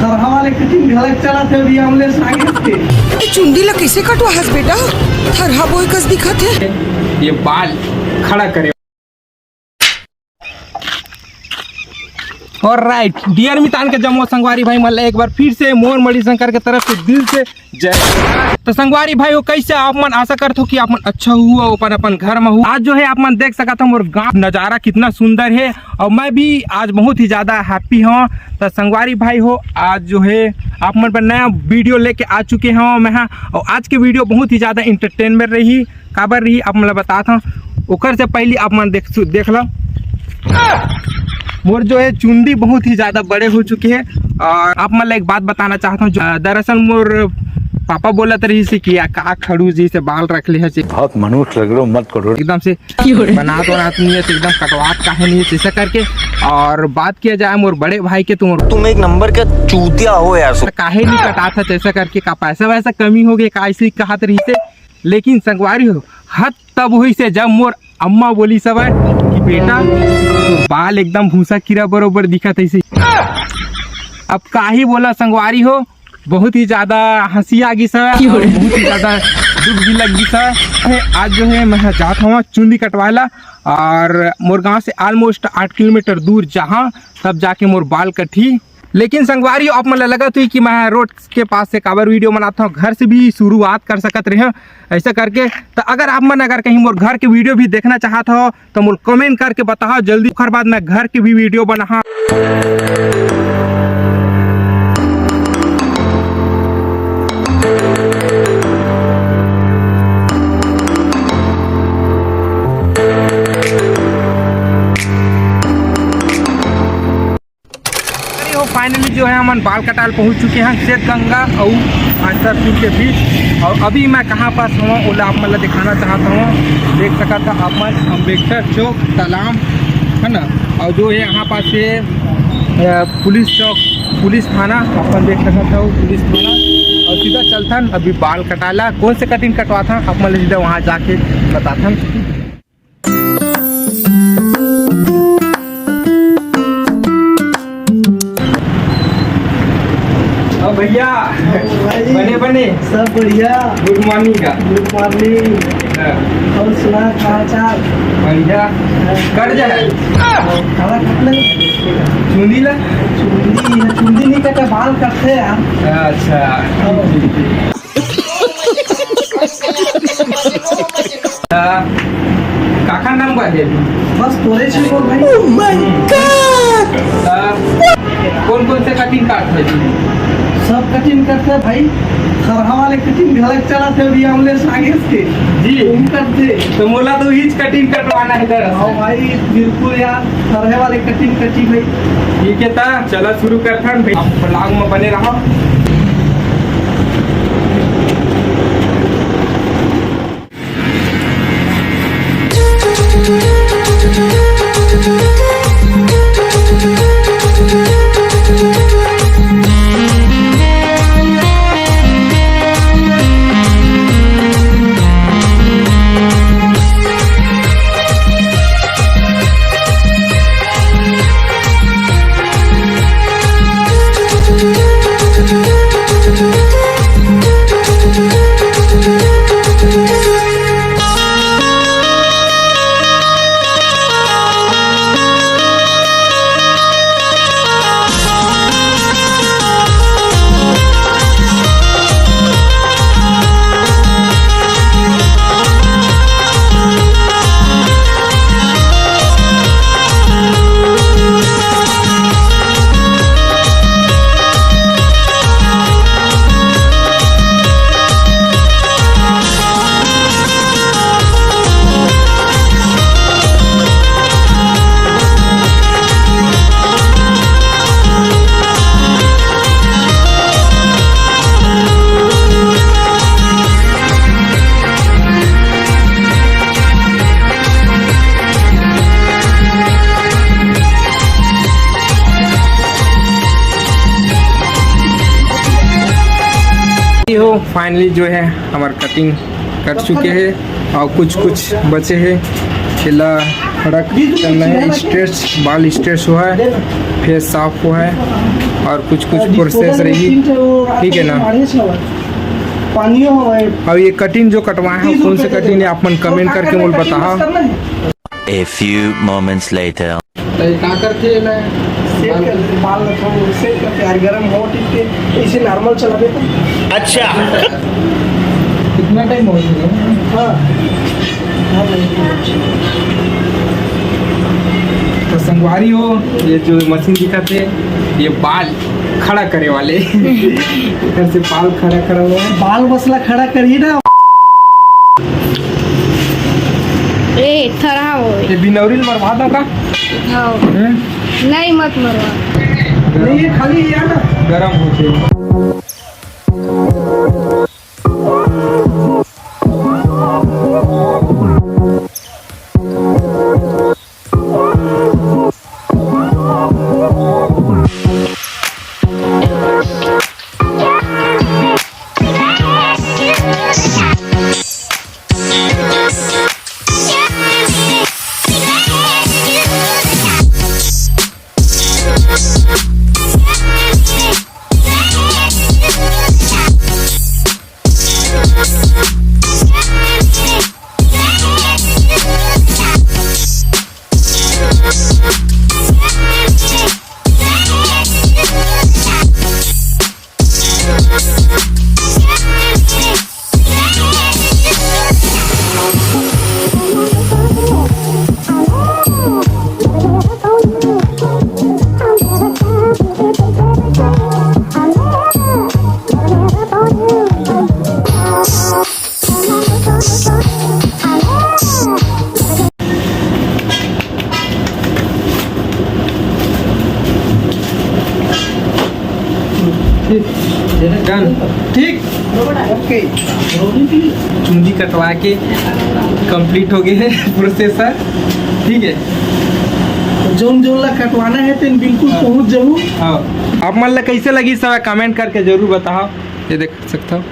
खरहा वाले कटिंग घलक चला थे अभी हमले सांगे थे चुंडी ला कैसे कटवा हस बेटा थरहा बोय कस दिखत है ये बाल खड़ा करे। और राइट डियर मितान के जम्मू संगवारी भाई मतलब एक बार फिर से मोर मणि शंकर के तरफ से दिल से जय। तो संगवारी भाई हो कैसे आप मन आशा करते हो कि आप मन अच्छा हुआ अपन घर में हुआ। आज जो है आप मन देख सकता हूँ मोर गाँव नज़ारा कितना सुंदर है और मैं भी आज बहुत ही ज़्यादा हैप्पी हूँ। तो संगवारी भाई हो आज जो है आप मन पर नया वीडियो लेके आ चुके हैं मैं और आज के वीडियो बहुत ही ज़्यादा इंटरटेनमेंट रही काबर रही आप मतलब बताता हूँ। ओकर से पहले आप मन देख लो मोर जो है चुंडी बहुत ही ज़्यादा बड़े हो चुके हैं। और आप मतलब एक बात बताना चाहता हूँ दरअसल मोर पापा बोलत रही से कि का खड़ू जी से बाल रख ले है बहुत मनुष्य लग रहे हो मत करो एकदम से बनात नहीं है एकदम कटवात काहे नहीं है ऐसा करके। और बात किया जाए मोर बड़े भाई के तुम एक नंबर का चूतिया हो यार काहे नहीं कटा था ऐसा करके का पैसा वैसा कमी हो गया का ऐसे कहा रही से। लेकिन संगवारी हो हद तब हुई से जब मोर अम्मा बोली सब कि बेटा तो बाल एकदम भूसा कीड़ा बरोबर दिखत ऐसे। अब का ही बोला संगवारी हो बहुत ही ज्यादा हंसी आ गई सर बहुत ही ज्यादा दुख भी लग गई सर। आज जो है मैं जाता हूँ चुंडी कटवाला और मोर गाँव से ऑलमोस्ट 8 किलोमीटर दूर जहाँ तब जाके मोर बाल कटी। लेकिन संगवारी आप मतलब लगा तो कि मैं रोड के पास से काबर वीडियो बनाता हूँ घर से भी शुरुआत कर सकते रहे ऐसा करके। तो अगर आप मन अगर कहीं मोर घर के वीडियो भी देखना चाहता हो तो मोर कमेंट करके बताओ जल्दी। फिर बाद मैं घर के भी वीडियो बना। फाइनली जो है हम बाल कटाल पहुंच चुके हैं शेख गंगा और अंतरपुर के बीच। और अभी मैं कहाँ पास हूँ ओला आप मतलब दिखाना चाहता हूँ। देख सका था आप मन अम्बेडकर चौक तालाब है ना और जो है यहाँ पास से पुलिस चौक पुलिस थाना अपन देख सका था पुलिस थाना और सीधा चलता अभी बाल कटाला कौन से कटिंग कटवा था आप मतलब सीधा वहाँ जाके बताता। भैया बने बने सब बढ़िया। गुड मॉर्निंग का गुड मॉर्निंग। और सुना समाचार बढ़िया कर जाए खाना खा ले चुंडी ला चुंडी नहीं कटे बाल कटते यार। अच्छा काका नाम का है बस तोरे छे बोल भाई। ओह माय गॉड कौन कौन से कटिंग काट है सब कटिंग करते हैं भाई। खरहा वाले कटिंग घलक चला थे अभी हमले सांगे थे जी तुम करते तो मोला तो हिच कटिंग कटवाना है इधर। हाँ भाई बिल्कुल यार खरहे वाले कटिंग कटी भाई। ठीक है ता चला शुरू करता हूँ भाई आप ब्लॉग में बने रहो। हो फाइनली जो है हमारे कटिंग कर चुके हैं और कुछ बचे हैं। खड़ा करना है, स्ट्रेच बाल स्ट्रेच हुआ है, फेस साफ हुआ है और कुछ कुछ प्रोसेस रही, ठीक है ना। पानी अब ये कटिंग जो कटवाए हैं कौन से कटिंग है आप मन कमेंट करके मुझे बताओ। A few moments later. क्या करते ना सेट कर बाल थोड़ा सेट करके यार गरम हो ठीक है, इसे नॉर्मल चला देता। अच्छा कितना टाइम हो गया? हाँ तो संगवारी हो, ये जो मशीन दिखाते ये बाल खड़ा करे वाले इधर से बाल खड़ा करा हुआ है। बाल मसला खड़ा करिए ना। ए थरा हो ये बिनौरी मरवा दो का? हाँ नहीं मत मरवा। नहीं ये खाली यार ना गरम होते डन, ठीक ओके। चुंडी कटवा के कंप्लीट हो गए है प्रोसेसर, ठीक है। जोन जोन ला कटवाना है तो बिल्कुल पहुंच जाऊँ। हाँ आप मन ला कैसे लगी सब कमेंट करके जरूर बताओ। ये देख सकते हो